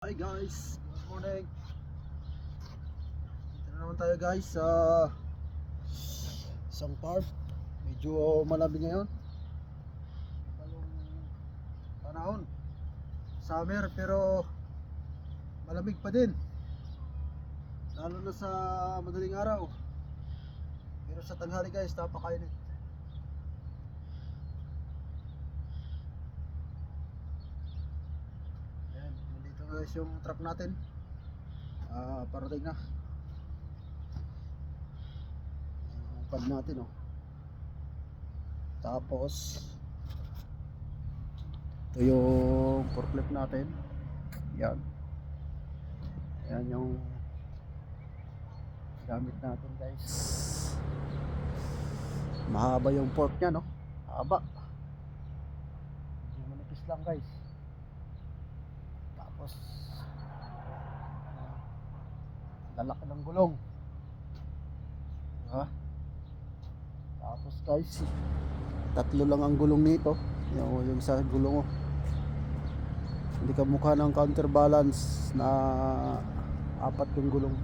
Hi guys, good morning. Dito na naman tayo guys sa isang park. Medyo malamig ngayon. Iba yung panahon. Summer pero malamig pa din. Lalo na sa madaling araw. Pero sa tanghali guys, napakainit. Ayan, nandito guys yung truck natin. Parating na. Yung pad natin oh. Tapos ito yung forklift natin. Yan. Yan yung gamit natin guys. Mahaba yung fork nya no. Haba. Medyo manipis lang guys. Tapos lalaki ng gulong. Ha? Tapos guys, tatlo lang ang gulong nito. Yung sa gulong oh. Hindi ka mukha ng counterbalance na apat yung gulong.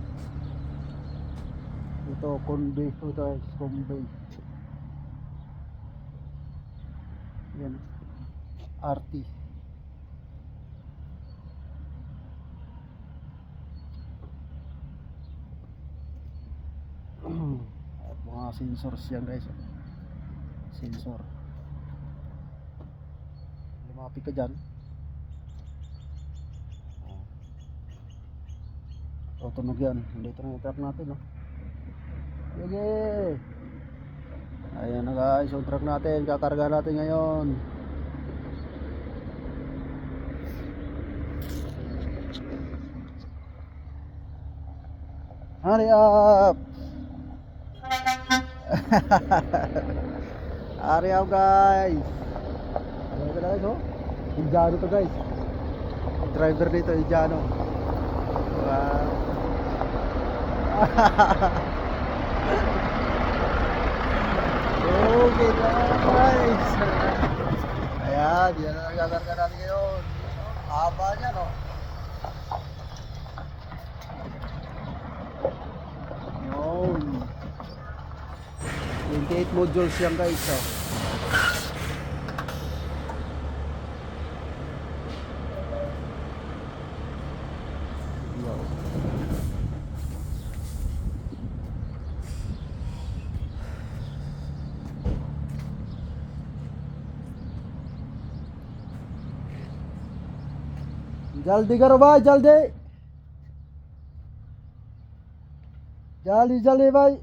Ito convey to guys, convey. Yan. RT. At mga sensors yan guys. Sensor. Lumapit ka dyan. Tutunog yan. Dito na yung truck natin no. Sige. Ayan na guys, yung truck natin. Kakarga natin ngayon. Hurry up. Hurry up guys. Ayan na guys oh. Indiano to guys. Driver dito Indiano. Wow. Okay guys. Ayan, yan na nagagarga natin ngayon. Haba niya no. Yun. 28 modules yan guys oh. Wow. जल्दी करो भाई जल्दी जल्दी जल्दी भाई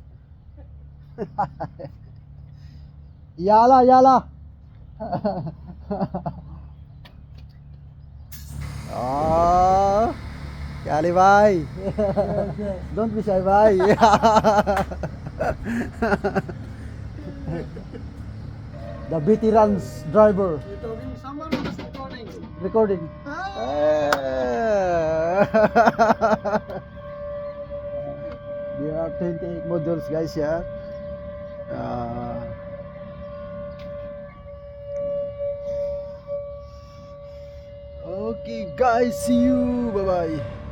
याला याला Yali भाई don't be shy भाई the veterans driver Someone was recording. recording. There are 28 modules guys yeah. Okay guys, see you, bye bye.